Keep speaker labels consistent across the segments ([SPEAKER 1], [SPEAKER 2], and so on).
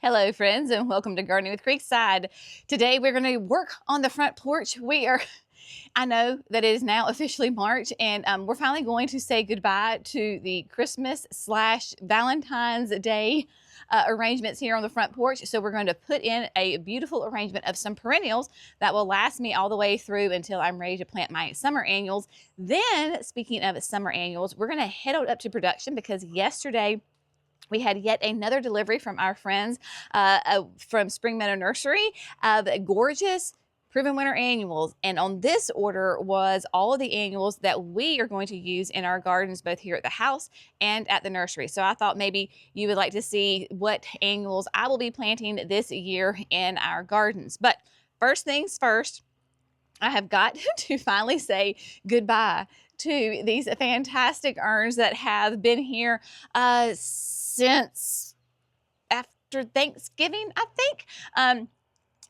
[SPEAKER 1] Hello friends, and welcome to Gardening with Creekside. Today we're going to work on the front porch. I know that it is now officially March, and we're finally going to say goodbye to the Christmas / Valentine's Day arrangements here on the front porch. So we're going to put in a beautiful arrangement of some perennials that will last me all the way through until I'm ready to plant my summer annuals. Then, speaking of summer annuals, we're going to head on up to production because yesterday we had yet another delivery from our friends from Spring Meadow Nursery of gorgeous Proven Winter Annuals. And on this order was all of the annuals that we are going to use in our gardens, both here at the house and at the nursery. So I thought maybe you would like to see what annuals I will be planting this year in our gardens. But first things first, I have got to finally say goodbye to these fantastic urns that have been here since after Thanksgiving, I think.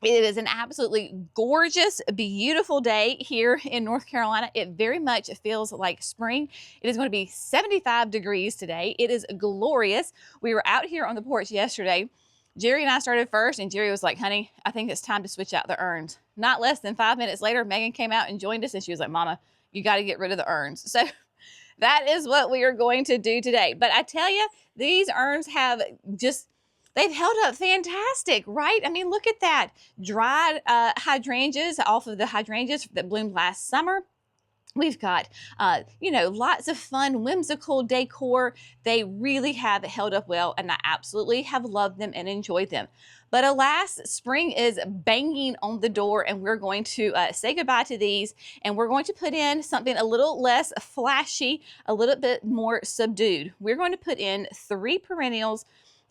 [SPEAKER 1] It is an absolutely gorgeous, beautiful day here in North Carolina. It very much feels like spring. It is going to be 75 degrees today. It is glorious. We were out here on the porch yesterday. Jerry and I started first, and Jerry was like, honey, I think it's time to switch out the urns. Not less than 5 minutes later, Megan came out and joined us, and she was like, Mama, you got to get rid of the urns. So that is what we are going to do today. But I tell you, these urns have they've held up fantastic, right? I mean, look at that. Dried hydrangeas off of the hydrangeas that bloomed last summer. We've got, lots of fun, whimsical decor. They really have held up well, and I absolutely have loved them and enjoyed them. But alas, spring is banging on the door, and we're going to say goodbye to these, and we're going to put in something a little less flashy, a little bit more subdued. We're going to put in 3 perennials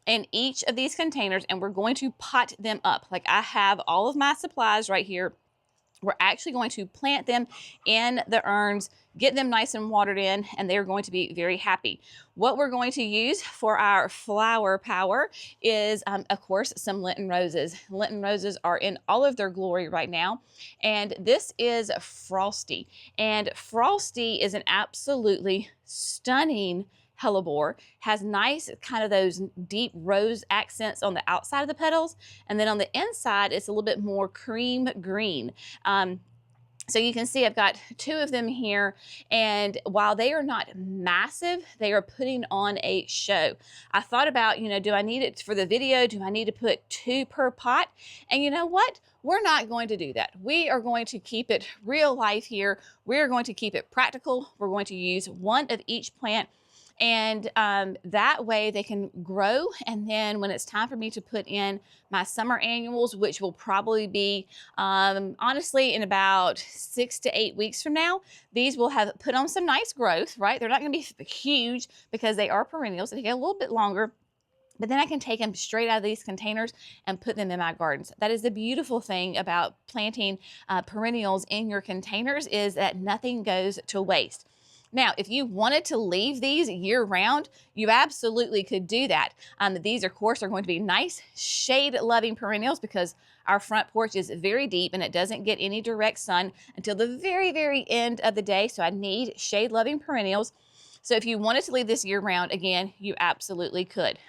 [SPEAKER 1] in each of these containers, and we're going to pot them up. Like, I have all of my supplies right here. We're actually going to plant them in the urns, get them nice and watered in, and they're going to be very happy. What we're going to use for our flower power is, of course, some Lenten roses. Lenten roses are in all of their glory right now, and this is Frosty. And Frosty is an absolutely stunning hellebore, has nice kind of those deep rose accents on the outside of the petals, and then on the inside it's a little bit more cream green. So you can see I've got 2 of them here, and while they are not massive, they are putting on a show. I thought about, do I need it for the video? Do I need to put 2 per pot? And you know what? We're not going to do that. We are going to keep it real life here. We're going to keep it practical. We're going to use 1 of each plant. And that way they can grow. And then when it's time for me to put in my summer annuals, which will probably be, honestly, in about 6 to 8 weeks from now, these will have put on some nice growth, right? They're not going to be huge because they are perennials. They take a little bit longer. But then I can take them straight out of these containers and put them in my gardens. That is the beautiful thing about planting perennials in your containers, is that nothing goes to waste. Now, if you wanted to leave these year-round, you absolutely could do that. These, of course, are going to be nice shade-loving perennials because our front porch is very deep and it doesn't get any direct sun until the very, very end of the day. So I need shade-loving perennials. So if you wanted to leave this year-round, again, you absolutely could.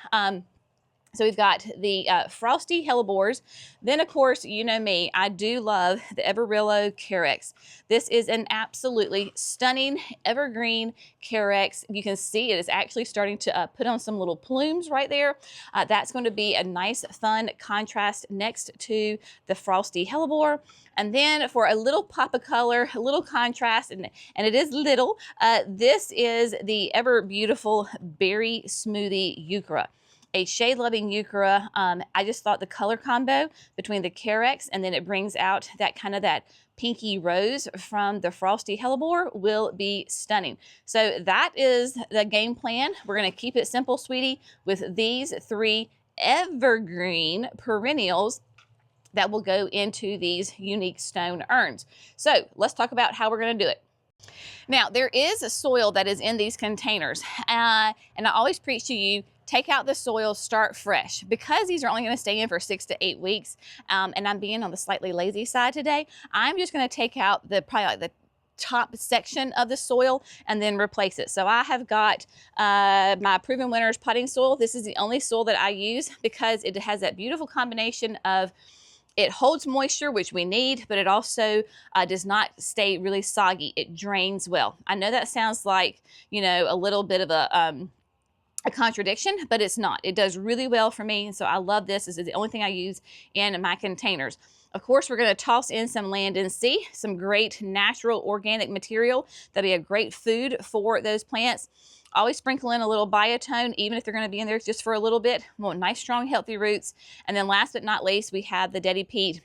[SPEAKER 1] So we've got the Frosty hellebores. Then, of course, you know me, I do love the Everillo Carex. This is an absolutely stunning evergreen Carex. You can see it is actually starting to put on some little plumes right there. That's going to be a nice, fun contrast next to the Frosty hellebore. And then for a little pop of color, a little contrast, and it is little, this is the ever beautiful Berry Smoothie Euchra. A shade-loving Euchra. I just thought the color combo between the Carex and then it brings out that kind of that pinky rose from the Frosty hellebore will be stunning. So that is the game plan. We're going to keep it simple, sweetie, with these 3 evergreen perennials that will go into these unique stone urns. So let's talk about how we're going to do it. Now, there is a soil that is in these containers, and I always preach to you, take out the soil, start fresh. Because these are only going to stay in for 6 to 8 weeks, and I'm being on the slightly lazy side today, I'm just going to take out probably like the top section of the soil and then replace it. So I have got my Proven Winners potting soil. This is the only soil that I use because it has that beautiful combination of it holds moisture, which we need, but it also does not stay really soggy. It drains well. I know that sounds like, you know, a little bit of a contradiction, but it's not. It does really well for me, and so I love this. This is the only thing I use in my containers. Of course, we're going to toss in some land and sea, some great natural organic material that'll be a great food for those plants. Always sprinkle in a little biotone, even if they're going to be in there just for a little bit. We want nice, strong, healthy roots. And then last but not least, we have the Daddy Pete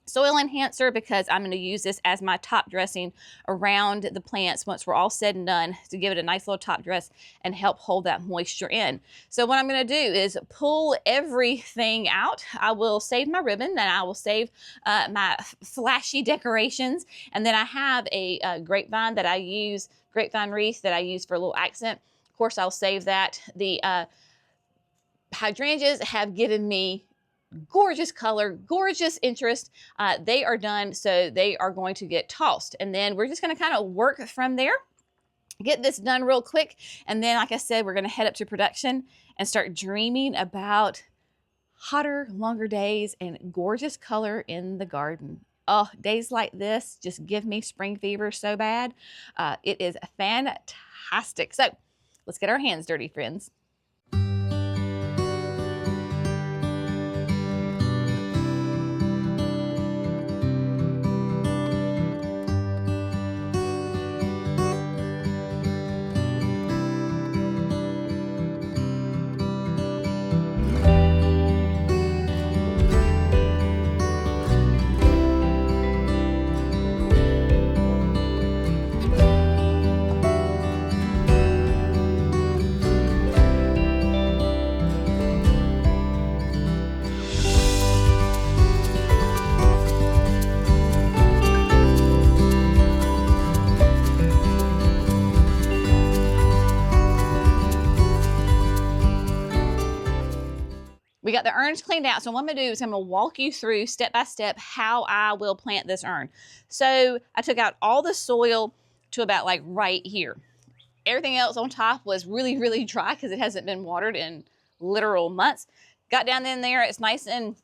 [SPEAKER 1] soil enhancer, because I'm going to use this as my top dressing around the plants once we're all said and done, to give it a nice little top dress and help hold that moisture in. So what I'm going to do is pull everything out. I will save my ribbon, and I will save my flashy decorations, and then I have a grapevine that I use, grapevine wreath that I use for a little accent. Of course, I'll save that. The hydrangeas have given me gorgeous color, gorgeous interest. They are done, so they are going to get tossed. And then we're just going to kind of work from there, get this done real quick. And then, like I said, we're going to head up to production and start dreaming about hotter, longer days and gorgeous color in the garden. Oh, days like this just give me spring fever so bad. It is fantastic. So let's get our hands dirty, friends. We got the urns cleaned out. So what I'm gonna do is I'm gonna walk you through step by step how I will plant this urn. So I took out all the soil to about like right here. Everything else on top was really, really dry because it hasn't been watered in literal months. Got down in there, it's nice and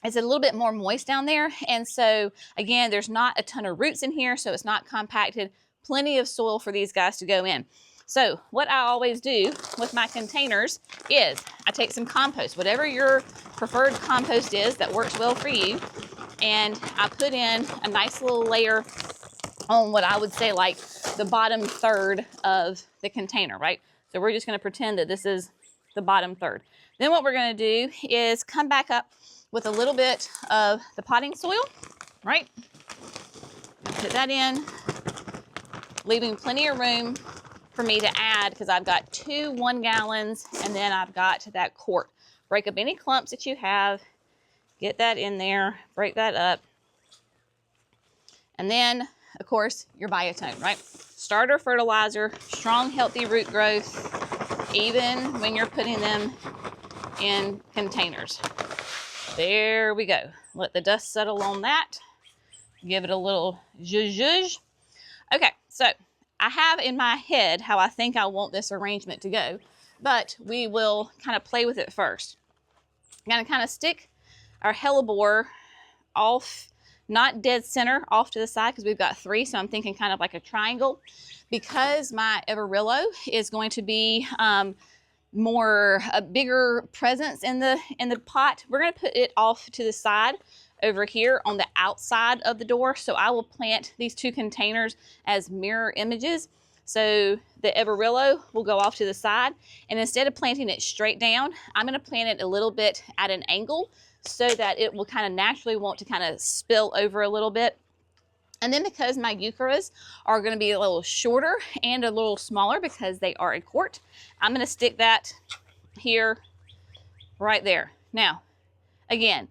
[SPEAKER 1] it's a little bit more moist down there. And so again, there's not a ton of roots in here, so it's not compacted. Plenty of soil for these guys to go in. So what I always do with my containers is I take some compost, whatever your preferred compost is that works well for you, and I put in a nice little layer on what I would say like the bottom third of the container, right? So we're just going to pretend that this is the bottom third. Then what we're going to do is come back up with a little bit of the potting soil, right? Put that in, leaving plenty of room for me to add, because I've got 2 1-gallons, and then I've got that quart. Break up any clumps that you have, get that in there, break that up. And then, of course, your biotone, right? Starter fertilizer, strong, healthy root growth, even when you're putting them in containers. There we go. Let the dust settle on that. Give it a little zhuzh. Okay, so I have in my head how I think I want this arrangement to go, but we will kind of play with it first. I'm going to kind of stick our hellebore off, not dead center, off to the side, because we've got 3, so I'm thinking kind of like a triangle. Because my Everillo is going to be a bigger presence in the pot, we're going to put it off to the side over here on the outside of the door. So I will plant these 2 containers as mirror images. So the Everillo will go off to the side, and instead of planting it straight down, I'm going to plant it a little bit at an angle so that it will kind of naturally want to kind of spill over a little bit. And then because my eucharis are going to be a little shorter and a little smaller because they are a quart, I'm going to stick that here, right there. Now, again,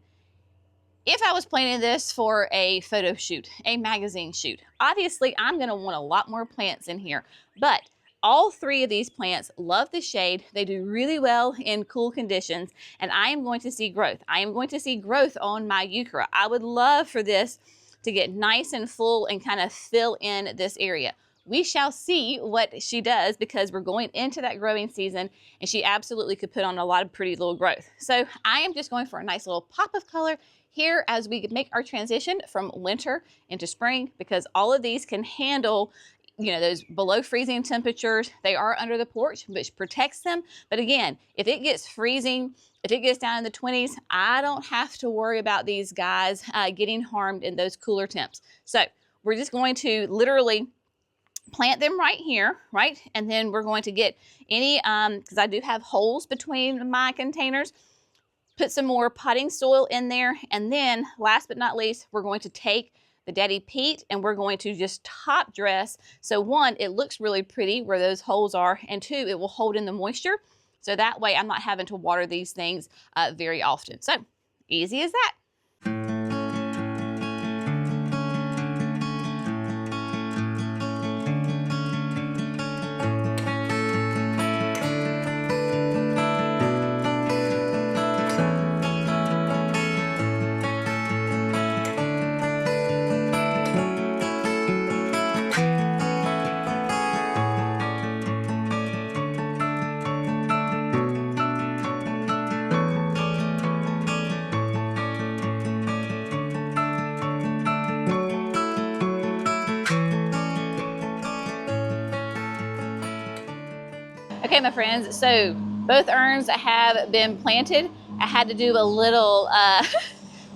[SPEAKER 1] if I was planting this for a photo shoot, a magazine shoot, obviously I'm going to want a lot more plants in here. But all 3 of these plants love the shade. They do really well in cool conditions, and I am going to see growth. I am going to see growth on my euchera. I would love for this to get nice and full and kind of fill in this area. We shall see what she does because we're going into that growing season, and she absolutely could put on a lot of pretty little growth. So I am just going for a nice little pop of color here as we make our transition from winter into spring, because all of these can handle, you know, those below freezing temperatures. They are under the porch, which protects them. But again, if it gets freezing, if it gets down in the 20s, I don't have to worry about these guys getting harmed in those cooler temps. So we're just going to literally plant them right here, right? And then we're going to get any, because I do have holes between my containers, put some more potting soil in there. And then last but not least, we're going to take the Daddy Peat and we're going to just top dress. So one, it looks really pretty where those holes are, and two, it will hold in the moisture. So that way I'm not having to water these things very often. So easy as that. Okay, my friends, so both urns have been planted. I had to do a little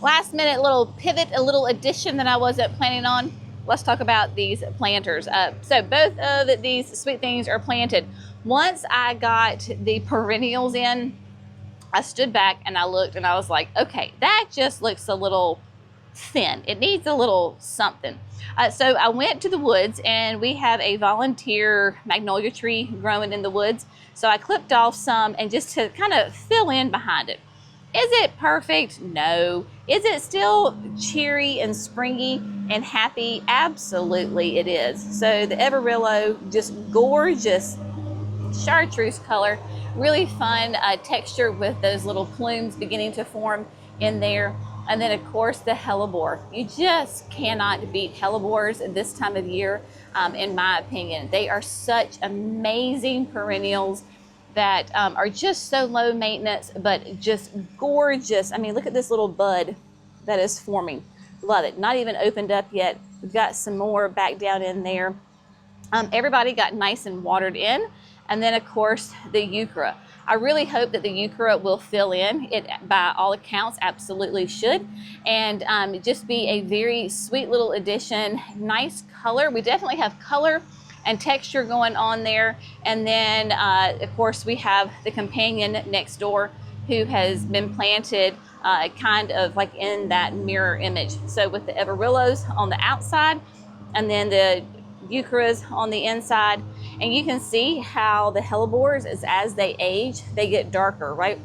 [SPEAKER 1] last minute little pivot, a little addition that I wasn't planning on. Let's talk about these planters. So both of these sweet things are planted. Once I got the perennials in, I stood back and I looked and I was like, okay, that just looks a little thin. It needs a little something. So I went to the woods, and we have a volunteer magnolia tree growing in the woods. So I clipped off some and just to kind of fill in behind it. Is it perfect? No. Is it still cheery and springy and happy? Absolutely it is. So the Everillo, just gorgeous chartreuse color, really fun texture with those little plumes beginning to form in there. And then of course the hellebore. You just cannot beat hellebores this time of year, in my opinion. They are such amazing perennials that are just so low maintenance, but just gorgeous. I mean, look at this little bud that is forming. Love it. Not even opened up yet. We've got some more back down in there. Everybody got nice and watered in. And then of course the euchre. I really hope that the euchre will fill in. It, by all accounts, absolutely should. And just be a very sweet little addition. Nice color. We definitely have color and texture going on there. And then of course we have the companion next door who has been planted kind of like in that mirror image. So with the Everillos on the outside and then the euchres on the inside. And you can see how the hellebores, as they age, they get darker, right?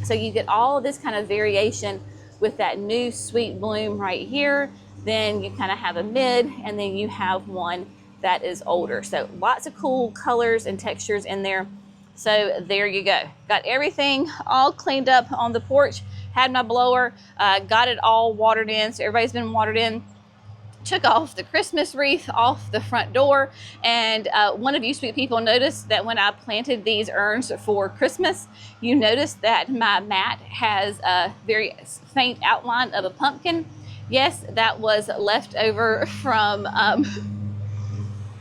[SPEAKER 1] So you get all this kind of variation with that new sweet bloom right here. Then you kind of have a mid, and then you have one that is older. So lots of cool colors and textures in there. So there you go. Got everything all cleaned up on the porch. Had my blower, got it all watered in. So everybody's been watered in. Took off the Christmas wreath off the front door, and one of you sweet people noticed that when I planted these urns for Christmas, you noticed that my mat has a very faint outline of a pumpkin. Yes, that was left over from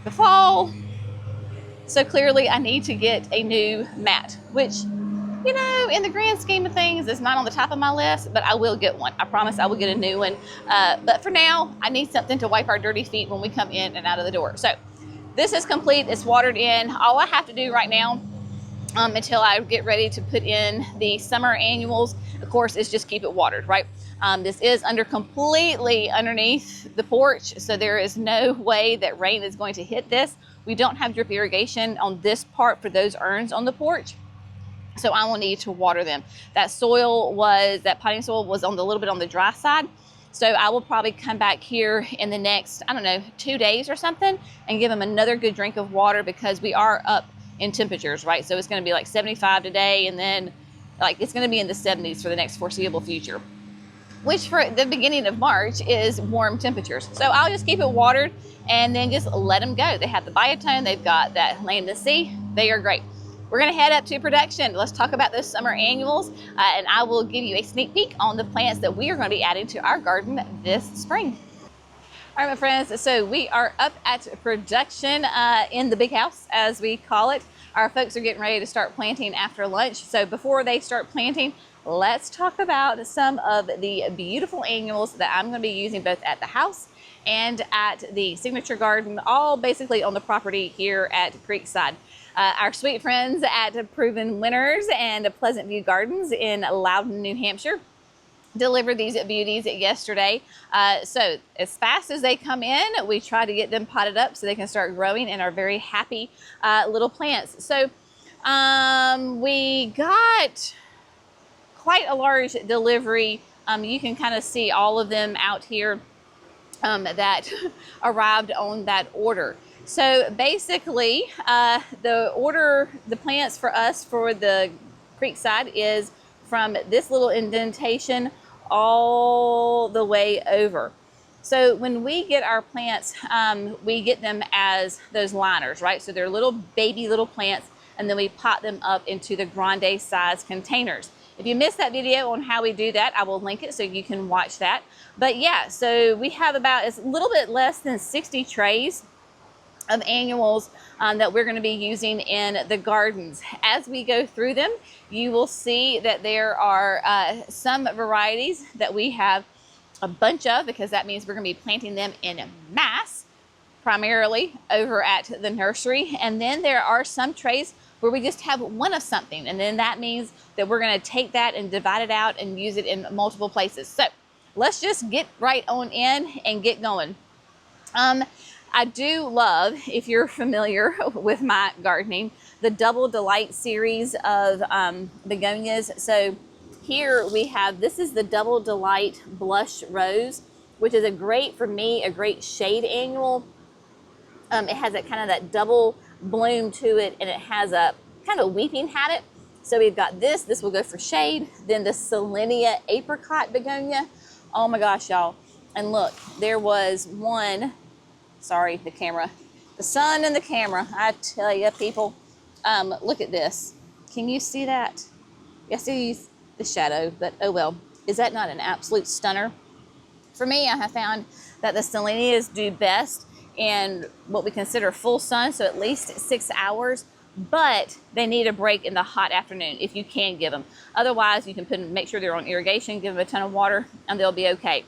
[SPEAKER 1] the fall. So clearly I need to get a new mat, which, you know, in the grand scheme of things, it's not on the top of my list, but I will get one. I promise I will get a new one. But for now, I need something to wipe our dirty feet when we come in and out of the door. So this is complete. It's watered in. All I have to do right now until I get ready to put in the summer annuals, of course, is just keep it watered, right? This is completely underneath the porch, so there is no way that rain is going to hit this. We don't have drip irrigation on this part for those urns on the porch. So I will need to water them. That potting soil was a little bit on the dry side. So I will probably come back here in the next, I don't know, 2 days or something and give them another good drink of water, because we are up in temperatures, right? So it's gonna be like 75 today, and then like it's gonna be in the 70s for the next foreseeable future. which for the beginning of March is warm temperatures. So I'll just keep it watered and then just let them go. They have the biotone, they've got that land to sea. They are great. We're gonna head up to production. Let's talk about those summer annuals, and I will give you a sneak peek on the plants that we are gonna be adding to our garden this spring. All right, my friends, so we are up at production in the big house, as we call it. Our folks are getting ready to start planting after lunch. So before they start planting, let's talk about some of the beautiful annuals that I'm going to be using both at the house and at the signature garden, all basically on the property here at Creekside. Our sweet friends at Proven Winners and Pleasant View Gardens in Loudon, New Hampshire delivered these beauties yesterday. So as fast as they come in, we try to get them potted up so they can start growing and are very happy little plants. So we got quite a large delivery. You can kind of see all of them out here that arrived on that order. So basically the plants for us for the Creekside is from this little indentation all the way over. So when we get our plants, we get them as those liners, right? So they're little baby little plants, and then we pot them up into the grande size containers. If you missed that video on how we do that, I will link it so you can watch that. But yeah, so we have about, it's a little bit less than 60 trays of annuals that we're going to be using in the gardens. As we go through them, you will see that there are some varieties that we have a bunch of, because that means we're going to be planting them in mass, primarily over at the nursery. And then there are some trays where we just have one of something, and then that means that we're going to take that and divide it out and use it in multiple places. So let's just get right on in and get going. I do love, if you're familiar with my gardening, the Double Delight series of begonias. So here we have, this is the Double Delight Blush Rose, which is a great shade annual. It has that kind of that double bloom to it, and it has a kind of weeping habit. So we've got this will go for shade. Then the Selenia Apricot Begonia. Oh my gosh, y'all. And look, there was one, sorry, the sun and the camera, I tell you, people. Look at this. Can you see that? I see the shadow, but oh well. Is that not an absolute stunner? For me, I have found that the Selenias do best in what we consider full sun, so at least 6 hours, but they need a break in the hot afternoon if you can give them. Otherwise, you can make sure they're on irrigation, give them a ton of water, and they'll be okay.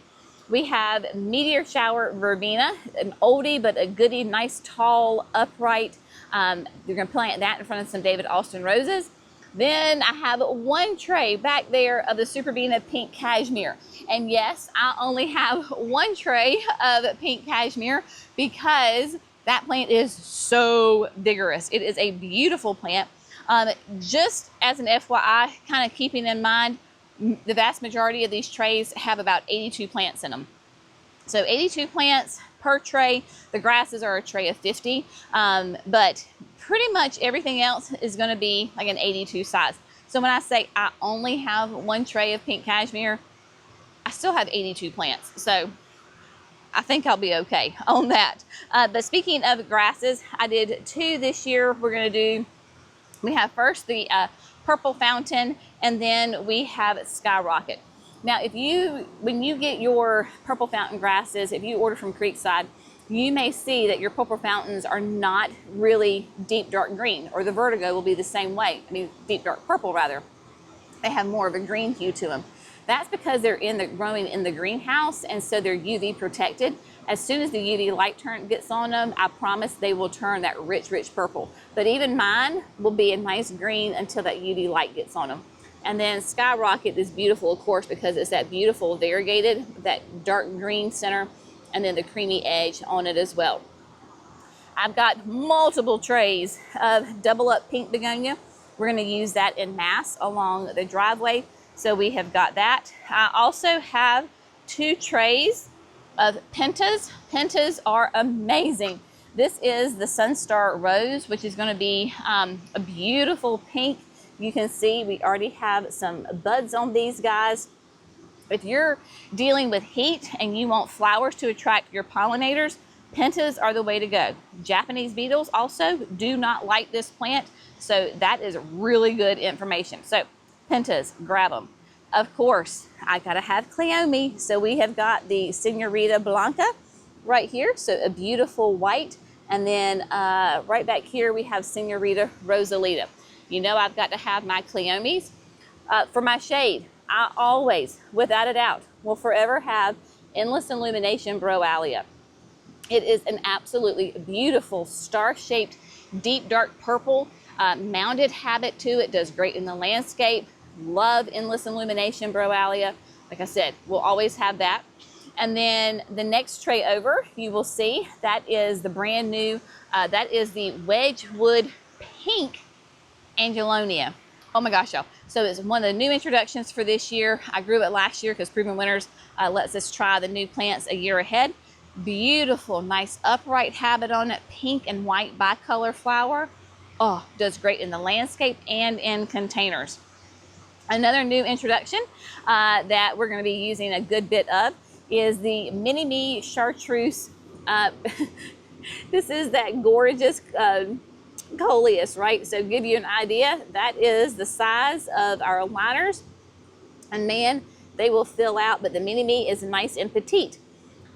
[SPEAKER 1] We have Meteor Shower Verbena, an oldie but a goodie, nice, tall, upright. You're gonna plant that in front of some David Austin roses. Then I have one tray back there of the Superbena Pink Cashmere. And yes, I only have one tray of pink cashmere because that plant is so vigorous. It is a beautiful plant. Just as an FYI, kind of keeping in mind, the vast majority of these trays have about 82 plants in them. So 82 plants per tray. The grasses are a tray of 50, but pretty much everything else is going to be like an 82 size. So when I say I only have one tray of pink cashmere, I still have 82 plants. So I think I'll be okay on that. But speaking of grasses, I did 2 this year. We have first the Purple Fountain, and then we have Skyrocket. Now, when you get your Purple Fountain grasses, if you order from Creekside, you may see that your Purple Fountains are not really deep dark green, or the Vertigo will be the same way. I mean, deep dark purple rather. They have more of a green hue to them. That's because they're growing in the greenhouse, and so they're UV protected. As soon as the UV light gets on them, I promise they will turn that rich, rich purple. But even mine will be a nice green until that UV light gets on them. And then Skyrocket is beautiful, of course, because it's that beautiful variegated, that dark green center, and then the creamy edge on it as well. I've got multiple trays of double up pink begonia. We're going to use that in mass along the driveway. So we have got that. I also have 2 trays of pentas. Pentas are amazing. This is the Sunstar Rose, which is going to be a beautiful pink. You can see we already have some buds on these guys. If you're dealing with heat and you want flowers to attract your pollinators, pentas are the way to go. Japanese beetles also do not like this plant, so that is really good information. So pentas, grab them. Of course, I gotta have cleome, so we have got the Senorita Blanca right here, so a beautiful white, and then right back here we have Senorita Rosalita. You know I've got to have my cleomes. For my shade, I always, without a doubt, will forever have Endless Illumination Broalia. It is an absolutely beautiful star-shaped, deep dark purple, mounded habit to it, does great in the landscape. Love Endless Illumination Broalia. Like I said, we'll always have that. And then the next tray over, you will see that is the brand new, that is the Wedgwood Pink Angelonia. Oh my gosh, y'all. So it's one of the new introductions for this year. I grew it last year because Proven Winners lets us try the new plants a year ahead. Beautiful, nice upright habit on it, pink and white bicolor flower. Oh, does great in the landscape and in containers. Another new introduction that we're going to be using a good bit of is the Mini Me Chartreuse. This is that gorgeous coleus, right? So give you an idea, that is the size of our liners, and man, they will fill out, but the Mini Me is nice and petite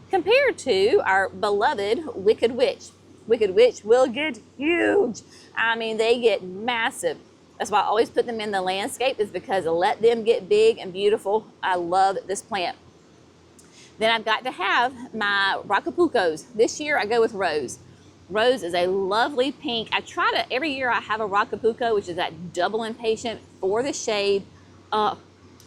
[SPEAKER 1] compared to our beloved Wicked Witch. Wicked Witch will get huge. I mean, they get massive. That's why I always put them in the landscape, is because let them get big and beautiful. I love this plant. Then I've got to have my Rocapucos. This year I go with Rose. Rose is a lovely pink. I try to, every year I have a Rocapuco, which is that double impatient for the shade.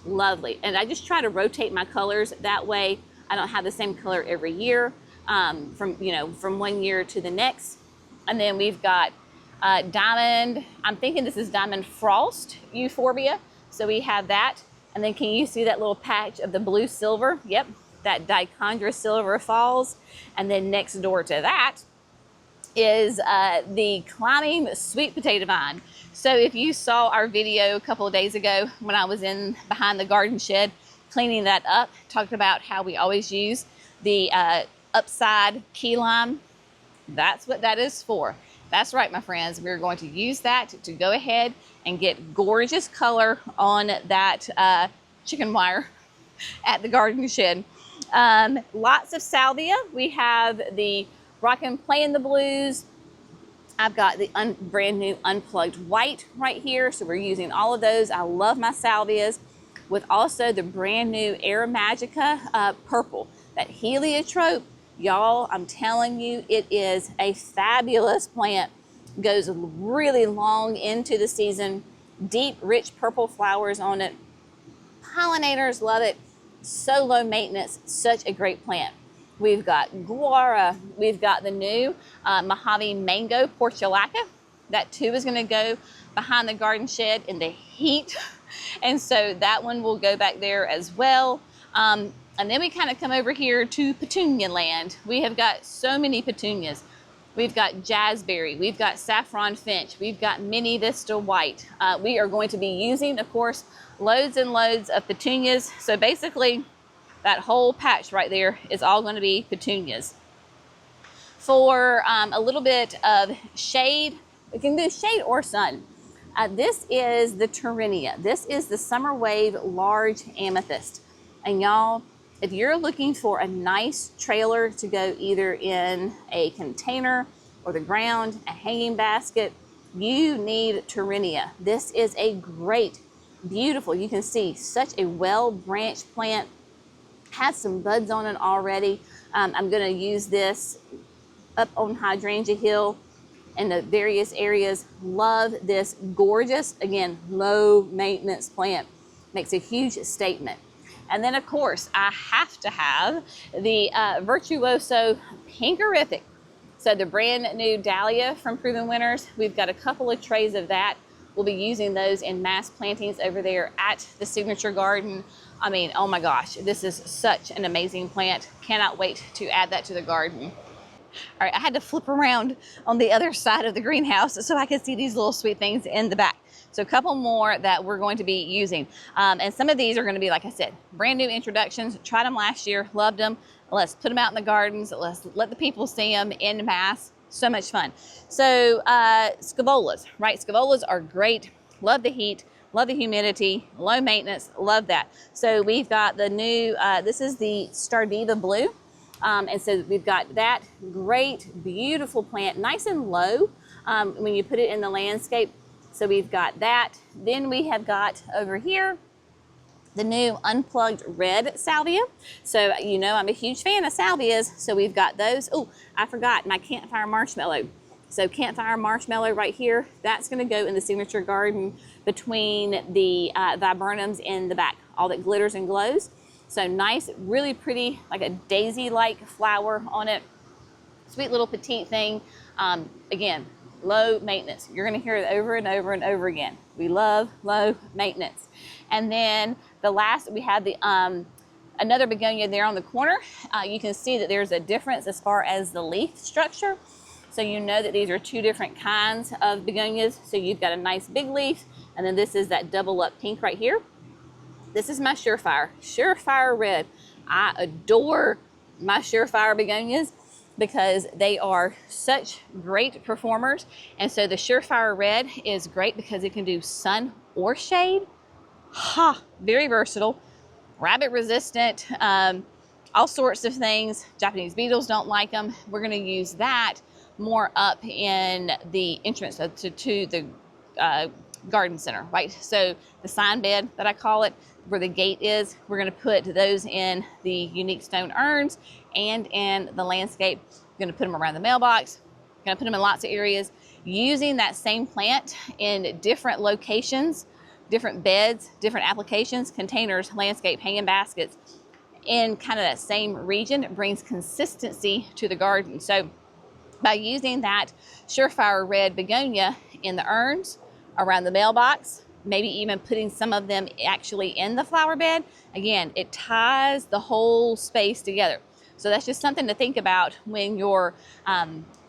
[SPEAKER 1] Lovely. And I just try to rotate my colors. That way I don't have the same color every year, from one year to the next. And then we've got Diamond, I'm thinking this is Diamond Frost Euphorbia. So we have that. And then can you see that little patch of the blue silver? Yep, that Dichondra Silver Falls. And then next door to that is the Climbing Sweet Potato Vine. So if you saw our video a couple of days ago when I was in behind the garden shed cleaning that up, talked about how we always use the upside key lime. That's what that is for. That's right, my friends. We're going to use that to go ahead and get gorgeous color on that chicken wire at the garden shed. Lots of salvia. We have the Rockin' Play in the Blues. I've got the brand new Unplugged White right here. So we're using all of those. I love my salvias, with also the brand new Air Magica purple. That heliotrope, y'all, I'm telling you, it is a fabulous plant. Goes really long into the season. Deep, rich purple flowers on it. Pollinators love it. So low maintenance, such a great plant. We've got Guara. We've got the new Mojave Mango Portulaca. That too is going to go behind the garden shed in the heat. And so that one will go back there as well. And then we kind of come over here to Petunia land. We have got so many petunias. We've got Jazzberry. We've got Saffron Finch. We've got Mini Vista White. We are going to be using, of course, loads and loads of petunias. So basically, that whole patch right there is all going to be petunias. For a little bit of shade, we can do shade or sun. This is the Tyrinia. This is the Summer Wave Large Amethyst. And y'all, if you're looking for a nice trailer to go either in a container or the ground, a hanging basket, you need Tyrinia. This is a great, beautiful, you can see such a well-branched plant. Has some buds on it already. I'm going to use this up on Hydrangea Hill in the various areas. Love this gorgeous, again, low maintenance plant. Makes a huge statement. And then of course I have to have the Virtuoso Pinkerific. So the brand new Dahlia from Proven Winners. We've got a couple of trays of that. We'll be using those in mass plantings over there at the Signature Garden. I mean, oh my gosh, this is such an amazing plant. Cannot wait to add that to the garden. All right, I had to flip around on the other side of the greenhouse so I could see these little sweet things in the back. So a couple more that we're going to be using. And some of these are going to be, like I said, brand new introductions. Tried them last year, loved them. Let's put them out in the gardens. Let's let the people see them en masse. So much fun. So scaevolas, right? Scaevolas are great. Love the heat, love the humidity, low maintenance, love that. So we've got the new, this is the Stardiva Blue. And so we've got that great, beautiful plant, nice and low when you put it in the landscape. So we've got that. Then we have got over here the new unplugged red salvia. So you know I'm a huge fan of salvias. So we've got those. Oh, I forgot my campfire marshmallow. So campfire marshmallow right here, that's gonna go in the signature garden between the viburnums in the back, all that glitters and glows. So nice, really pretty, like a daisy-like flower on it. Sweet little petite thing. Again, low maintenance. You're gonna hear it over and over and over again. We love low maintenance. And then the last, we have the another begonia there on the corner. You can see that there's a difference as far as the leaf structure. So you know that these are two different kinds of begonias. So you've got a nice big leaf, and then this is that double up pink right here. This is my Surefire Red. I adore my Surefire begonias because they are such great performers. And so the Surefire Red is great because it can do sun or shade. Very versatile, rabbit resistant, all sorts of things. Japanese beetles don't like them. We're gonna use that more up in the entrance to the garden center, right? So the sign bed that I call it, where the gate is, we're gonna put those in the unique stone urns and in the landscape. We're gonna put them around the mailbox, gonna put them in lots of areas, using that same plant in different locations, different beds, different applications, containers, landscape, hanging baskets, in kind of that same region. It brings consistency to the garden. So by using that Surefire Red begonia in the urns, around the mailbox, maybe even putting some of them actually in the flower bed, again, it ties the whole space together. So that's just something to think about when you're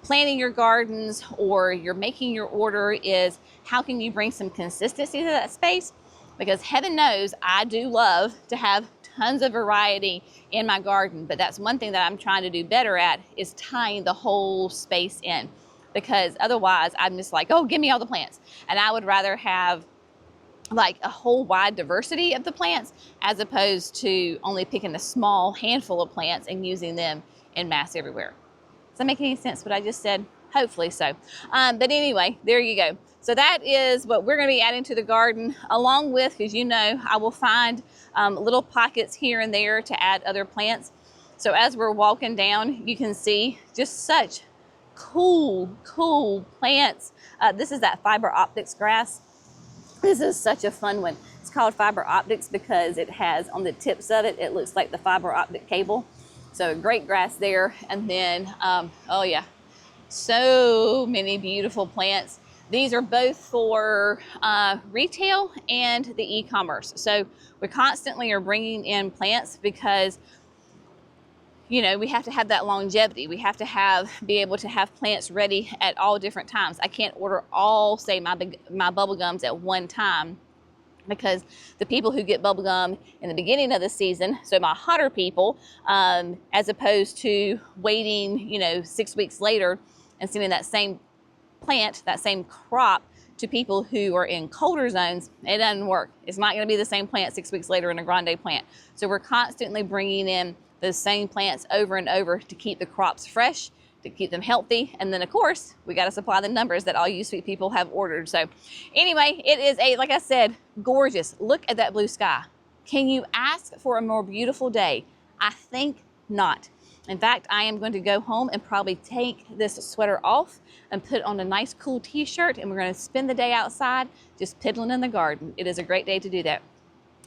[SPEAKER 1] planning your gardens or you're making your order, is how can you bring some consistency to that space? Because heaven knows I do love to have tons of variety in my garden, but that's one thing that I'm trying to do better at, is tying the whole space in. Because otherwise I'm just like, oh, give me all the plants. And I would rather have like a whole wide diversity of the plants as opposed to only picking a small handful of plants and using them en masse everywhere. Does that make any sense what I just said? Hopefully so. But anyway, there you go. So that is what we're going to be adding to the garden, along with, because you know, I will find little pockets here and there to add other plants. So as we're walking down, you can see just such cool plants. This is that fiber optics grass. This is such a fun one. It's called fiber optics because it has on the tips of it, it looks like the fiber optic cable. So great grass there. And then, oh yeah, so many beautiful plants. These are both for retail and the e-commerce. So we constantly are bringing in plants because, you know, we have to have that longevity. We have to be able to have plants ready at all different times. I can't order all, say, my bubble gums at one time, because the people who get bubble gum in the beginning of the season, so my hotter people, as opposed to waiting, you know, 6 weeks later and sending that same plant, that same crop to people who are in colder zones, it doesn't work. It's not gonna be the same plant 6 weeks later in a grande plant. So we're constantly bringing in those same plants over and over to keep the crops fresh, to keep them healthy. And then of course, we got to supply the numbers that all you sweet people have ordered. So anyway, it is like I said, gorgeous. Look at that blue sky. Can you ask for a more beautiful day? I think not. In fact, I am going to go home and probably take this sweater off and put on a nice cool t-shirt, and we're going to spend the day outside just piddling in the garden. It is a great day to do that.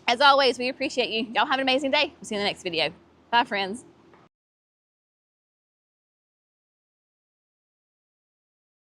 [SPEAKER 1] As always, we appreciate you. Y'all have an amazing day. We'll see you in the next video. Bye, friends.